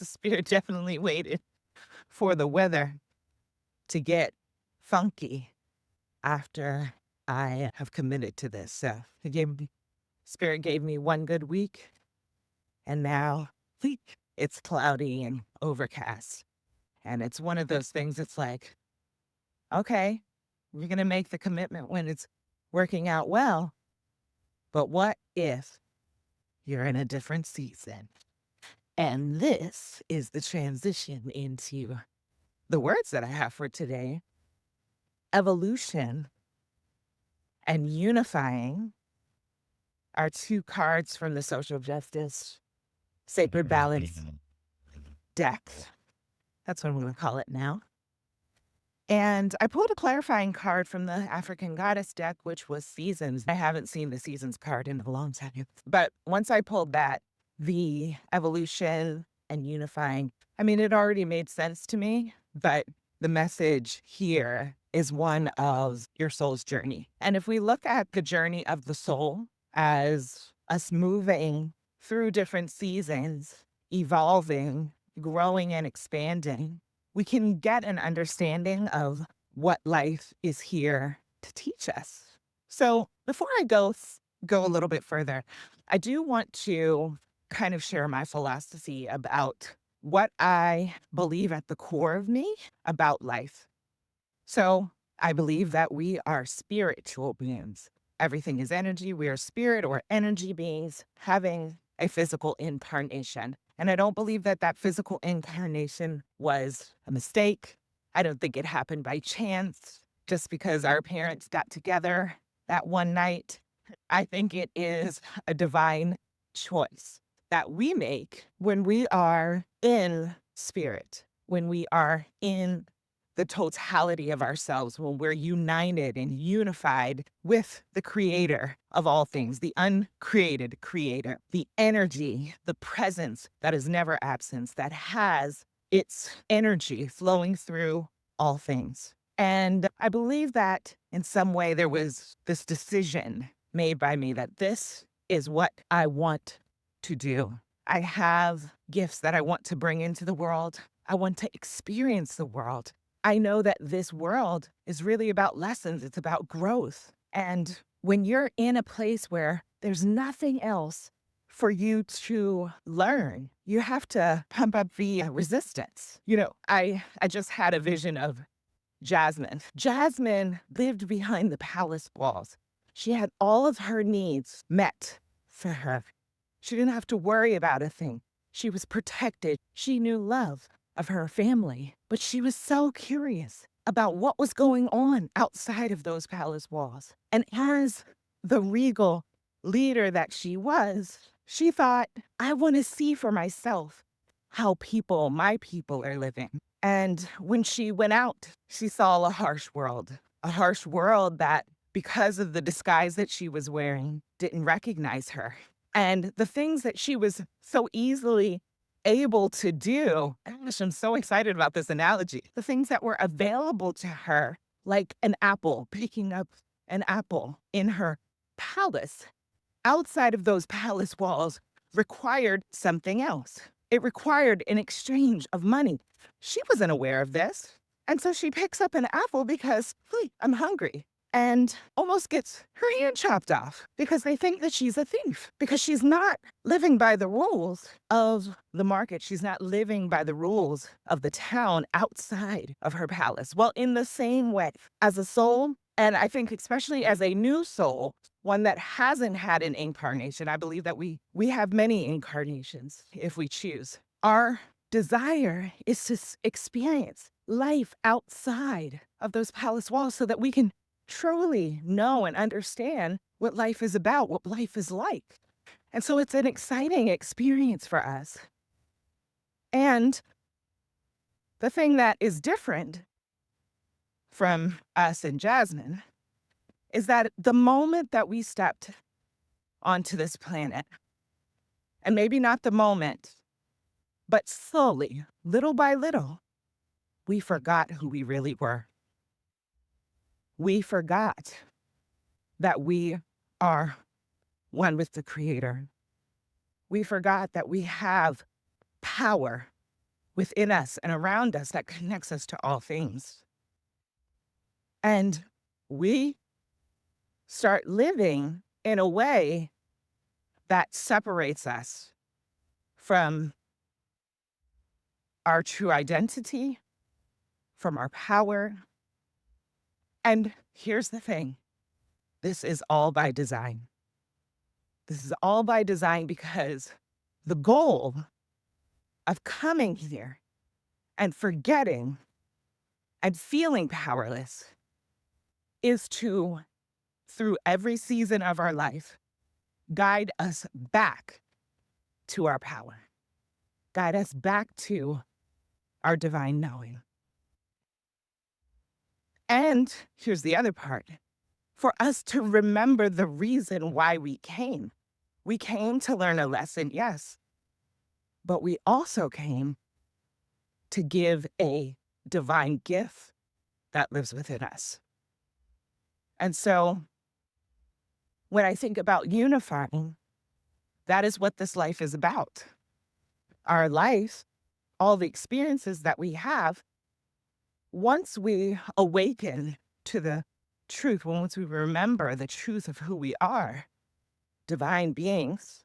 The spirit definitely waited for the weather to get funky after I have committed to this. So spirit gave me one good week, and now it's cloudy and overcast. And it's one of those things. It's like, okay, you're going to make the commitment when it's working out well. But what if you're in a different season? And this is the transition into the words that I have for today: evolution and unifying are two cards from the social justice sacred balance deck. That's what I'm going to call it now. And I pulled a clarifying card from the African goddess deck, which was seasons. I haven't seen the seasons card in a long time. But once I pulled that, the evolution and unifying, I mean, it already made sense to me, but the message here is one of your soul's journey. And if we look at the journey of the soul as us moving through different seasons, evolving, growing, and expanding, we can get an understanding of what life is here to teach us. So before I go a little bit further, I do want to kind of share my philosophy about what I believe at the core of me about life. So I believe that we are spiritual beings. Everything is energy. We are spirit or energy beings having a physical incarnation. And I don't believe that that physical incarnation was a mistake. I don't think it happened by chance just because our parents got together that one night. I think it is a divine choice that we make when we are in spirit, when we are in the totality of ourselves, when we're united and unified with the creator of all things, the uncreated creator, the energy, the presence that is never absent, that has its energy flowing through all things. And I believe that in some way there was this decision made by me that this is what I want to do. I have gifts that I want to bring into the world. I want to experience the world. I know that this world is really about lessons. It's about growth. And when you're in a place where there's nothing else for you to learn, you have to pump up the resistance. I just had a vision of Jasmine. Jasmine lived behind the palace walls. She had all of her needs met for her. She didn't have to worry about a thing. She was protected. She knew love of her family, but she was so curious about what was going on outside of those palace walls. And as the regal leader that she was, she thought, I want to see for myself how my people are living. And when she went out, she saw a harsh world that, because of the disguise that she was wearing, didn't recognize her. And the things that she was so easily able to do, gosh, I'm so excited about this analogy. The things that were available to her, like an apple, picking up an apple in her palace, outside of those palace walls, required something else. It required an exchange of money. She wasn't aware of this. And so she picks up an apple because, I'm hungry, and almost gets her hand chopped off because they think that she's a thief, because she's not living by the rules of the market. She's not living by the rules of the town outside of her palace. Well, in the same way, as a soul, and I think especially as a new soul, one that hasn't had an incarnation, I believe that we have many incarnations if we choose. Our desire is to experience life outside of those palace walls so that we can truly know and understand what life is about, what life is like. And so it's an exciting experience for us. And the thing that is different from us and Jasmine is that the moment that we stepped onto this planet, and maybe not the moment, but slowly, little by little, we forgot who we really were. We forgot that we are one with the Creator. We forgot that we have power within us and around us that connects us to all things. And we start living in a way that separates us from our true identity, from our power. And here's the thing, this is all by design. This is all by design because the goal of coming here and forgetting and feeling powerless is to, through every season of our life, guide us back to our power, guide us back to our divine knowing. And here's the other part, for us to remember the reason why we came. We came to learn a lesson, yes, but we also came to give a divine gift that lives within us. And so when I think about unifying, that is what this life is about. Our life, all the experiences that we have, once we awaken to the truth, once we remember the truth of who we are, divine beings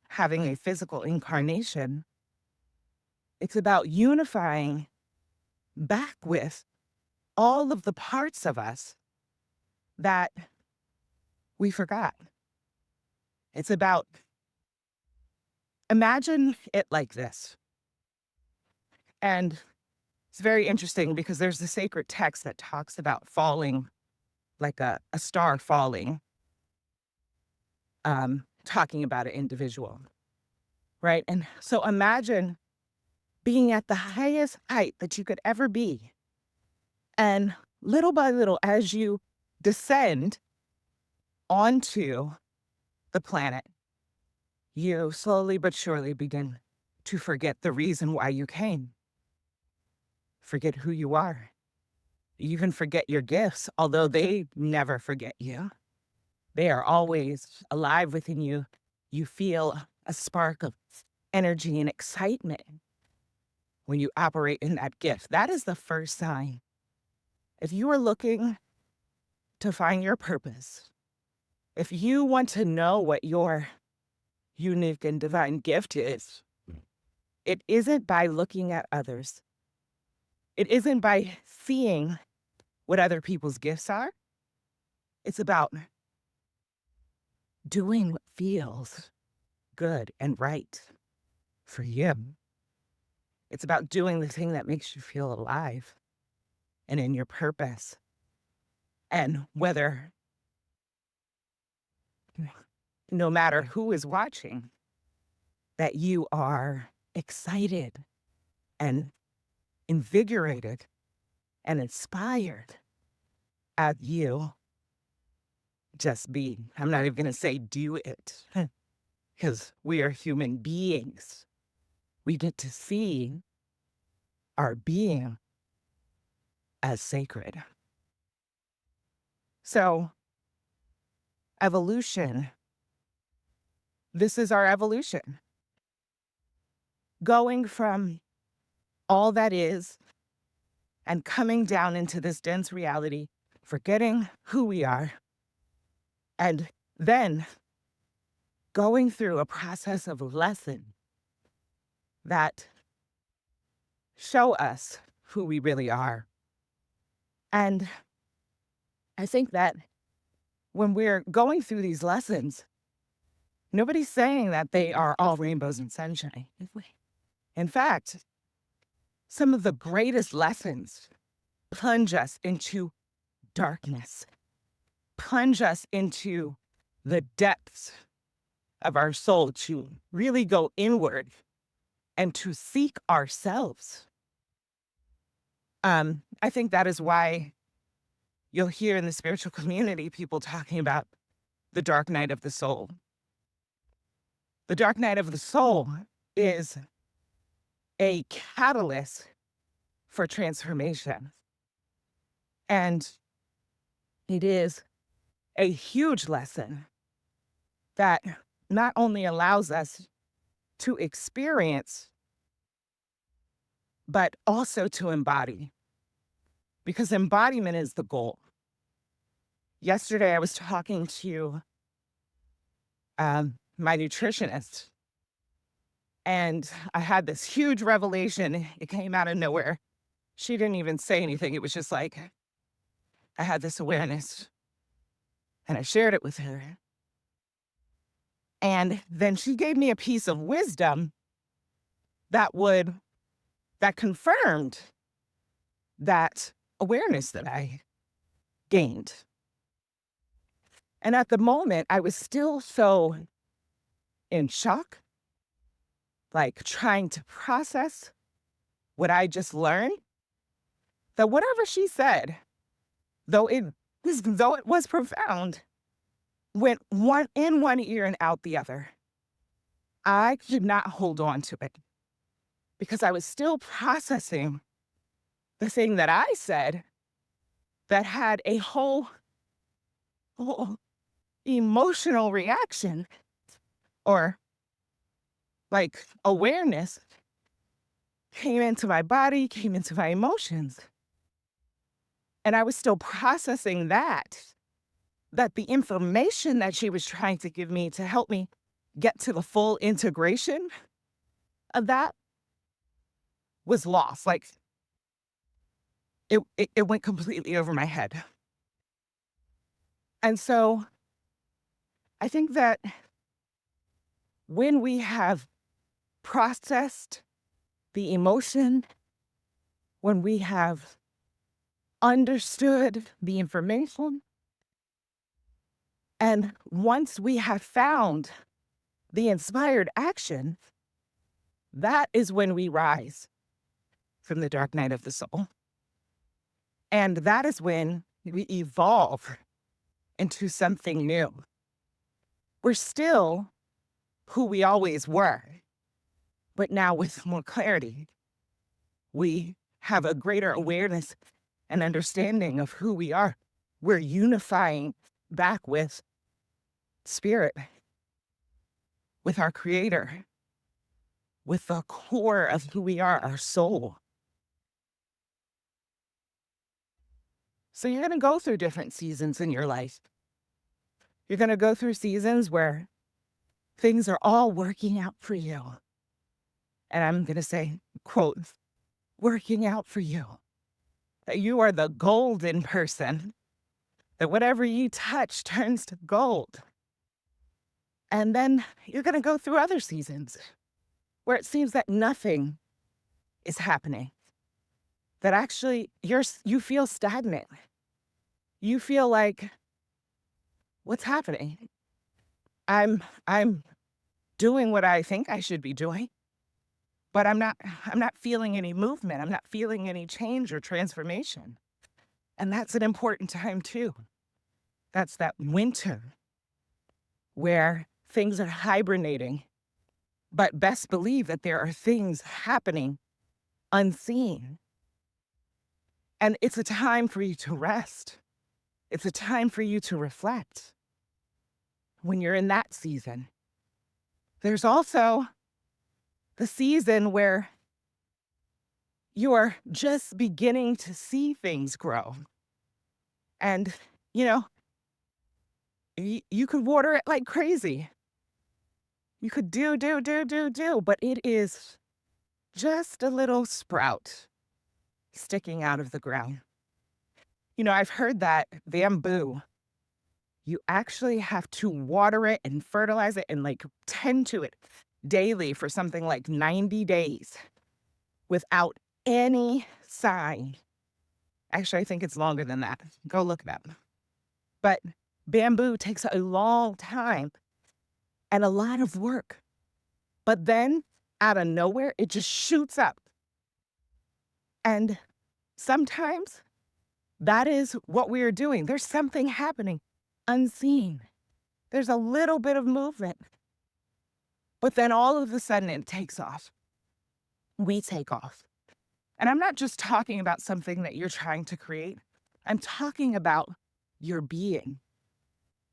having a physical incarnation, it's about unifying back with all of the parts of us that we forgot. It's about, imagine it like this. And it's very interesting because there's the sacred text that talks about falling, like a star falling, talking about an individual, right? And so imagine being at the highest height that you could ever be. And little by little, as you descend onto the planet, you slowly but surely begin to forget the reason why you came. Forget who you are. You even forget your gifts, although they never forget you. They are always alive within you. You feel a spark of energy and excitement when you operate in that gift. That is the first sign. If you are looking to find your purpose, if you want to know what your unique and divine gift is, it isn't by looking at others. It isn't by seeing what other people's gifts are. It's about doing what feels good and right for you. It's about doing the thing that makes you feel alive and in your purpose. And whether, no matter who is watching, that you are excited and invigorated and inspired as you just be. I'm not even going to say do it because we are human beings. We get to see our being as sacred. So, evolution, this is our evolution. Going from all that is and coming down into this dense reality, forgetting who we are, and then going through a process of lesson that show us who we really are. And I think that when we're going through these lessons, nobody's saying that they are all rainbows and sunshine. In fact, some of the greatest lessons plunge us into darkness, plunge us into the depths of our soul to really go inward and to seek ourselves. I think that is why you'll hear in the spiritual community people talking about the dark night of the soul. The dark night of the soul is a catalyst for transformation. And it is a huge lesson that not only allows us to experience but also to embody, because embodiment is the goal. Yesterday, I was talking to my nutritionist, and I had this huge revelation. It came out of nowhere. She didn't even say anything. It was just like I had this awareness, and I shared it with her. And then she gave me a piece of wisdom that would that confirmed that awareness that I gained. And at the moment, I was still so in shock, like trying to process what I just learned, that whatever she said, though it was profound, went one ear and out the other. I could not hold on to it because I was still processing the thing that I said that had a whole emotional reaction, or like awareness came into my body, came into my emotions. And I was still processing that the information that she was trying to give me to help me get to the full integration of that was lost. Like it went completely over my head. And so I think that when we have processed the emotion, when we have understood the information, and once we have found the inspired action, that is when we rise from the dark night of the soul. And that is when we evolve into something new. We're still who we always were, but now with more clarity. We have a greater awareness and understanding of who we are. We're unifying back with spirit, with our creator, with the core of who we are, our soul. So you're going to go through different seasons in your life. You're going to go through seasons where things are all working out for you. And I'm going to say, quote, working out for you. That you are the golden person, that whatever you touch turns to gold. And then you're going to go through other seasons where it seems that nothing is happening, that actually you feel stagnant. You feel like, what's happening? I'm doing what I think I should be doing, but I'm not feeling any movement. I'm not feeling any change or transformation. And that's an important time too. That's that winter where things are hibernating, but best believe that there are things happening unseen. And it's a time for you to rest. It's a time for you to reflect when you're in that season. There's also the season where you're just beginning to see things grow. And, you know, you could water it like crazy. You could do, but it is just a little sprout sticking out of the ground. You know, I've heard that bamboo, you actually have to water it and fertilize it and like tend to it daily for something like 90 days without any sign. Actually, I think it's longer than that. Go look it up. But bamboo takes a long time and a lot of work. But then out of nowhere, it just shoots up. And sometimes that is what we are doing. There's something happening unseen. There's a little bit of movement. But then all of a sudden it takes off. We take off. And I'm not just talking about something that you're trying to create. I'm talking about your being.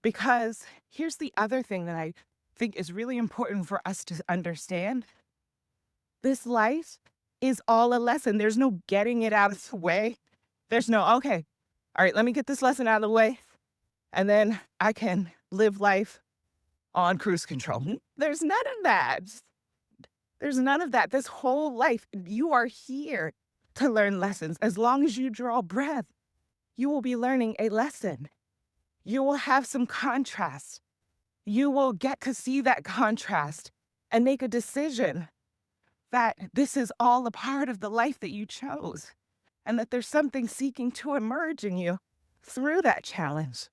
Because here's the other thing that I think is really important for us to understand. This life is all a lesson. There's no getting it out of the way. There's no, okay, all right, let me get this lesson out of the way, and then I can live life on cruise control. There's none of that. There's none of that. This whole life, you are here to learn lessons. As long as you draw breath, you will be learning a lesson. You will have some contrast. You will get to see that contrast and make a decision that this is all a part of the life that you chose, and that there's something seeking to emerge in you through that challenge.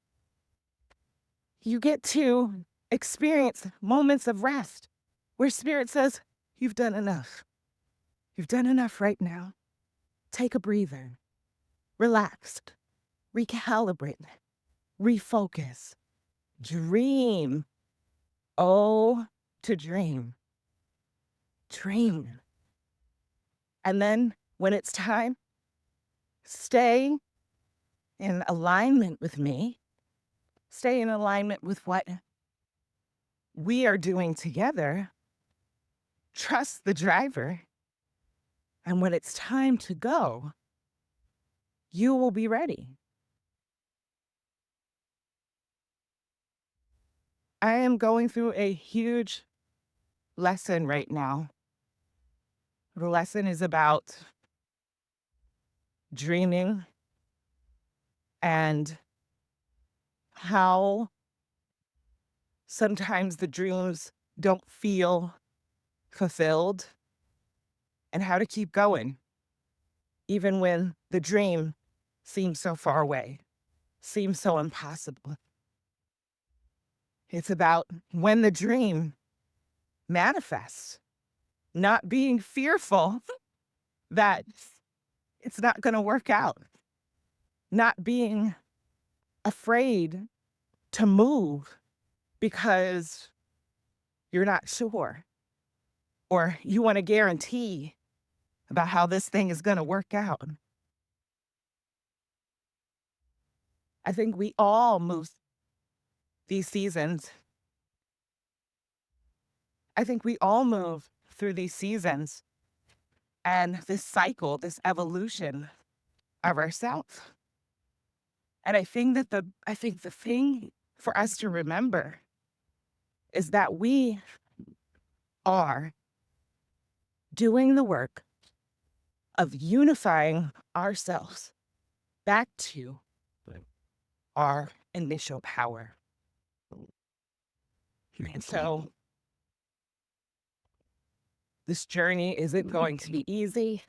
You get to experience moments of rest where Spirit says, you've done enough. You've done enough right now. Take a breather, relax, recalibrate, refocus, dream. Oh, to dream. Dream. And then when it's time, stay in alignment with me. Stay in alignment with what we are doing together. Trust the driver. And when it's time to go, you will be ready. I am going through a huge lesson right now. The lesson is about dreaming and how sometimes the dreams don't feel fulfilled, and how to keep going, even when the dream seems so far away, seems so impossible. It's about when the dream manifests, not being fearful that it's not going to work out, not being afraid to move because you're not sure, or you want a guarantee about how this thing is going to work out. I think we all move these seasons. I think we all move through these seasons and this cycle, this evolution of ourselves. And I think the thing for us to remember is that we are doing the work of unifying ourselves back to our initial power. And so this journey isn't going to be easy,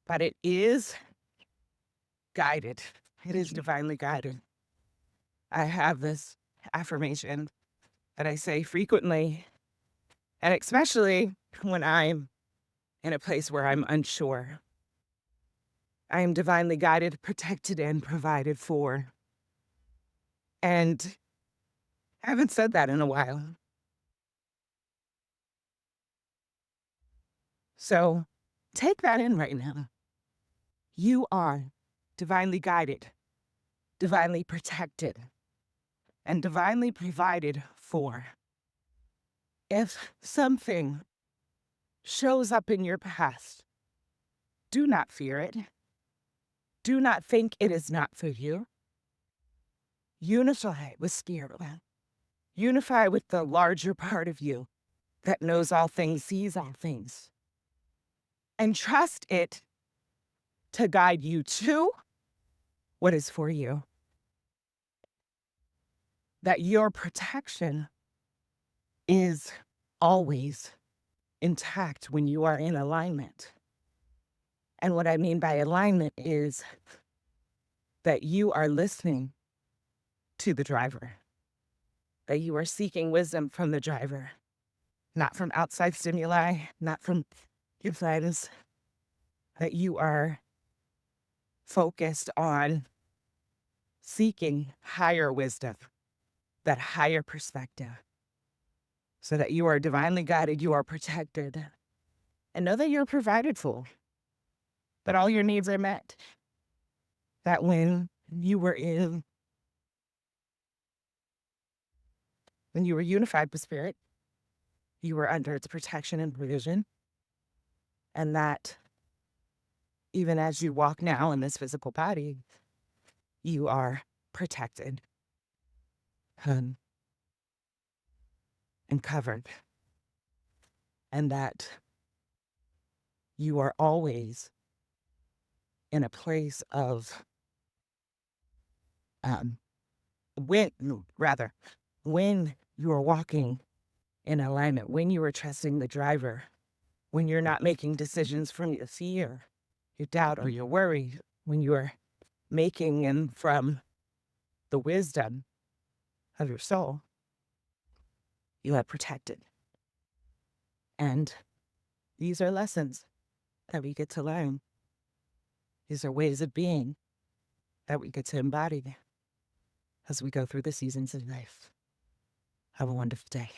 but it is guided. It is divinely guided. I have this affirmation that I say frequently, and especially when I'm in a place where I'm unsure. I am divinely guided, protected, and provided for. And I haven't said that in a while. So take that in right now. You are divinely guided, divinely protected, and divinely provided for. If something shows up in your past, do not fear it. Do not think it is not for you. Unify with Spirit. Unify with the larger part of you that knows all things, sees all things. And trust it to guide you to what is for you. That your protection is always intact when you are in alignment. And what I mean by alignment is that you are listening to the driver, that you are seeking wisdom from the driver, not from outside stimuli, not from your guidance, that you are focused on seeking higher wisdom, that higher perspective, so that you are divinely guided, you are protected, and know that you're provided for, that all your needs are met, that when you were unified with Spirit, you were under its protection and provision, And that even as you walk now in this physical body, you are protected and, and covered. And that you are always in a place of, um, when, rather, when you are walking in alignment, when you are trusting the driver, when you're not making decisions from your fear, your doubt, or your worry, when you are making and from the wisdom of your soul, you are protected. And these are lessons that we get to learn. These are ways of being that we get to embody as we go through the seasons of life. Have a wonderful day.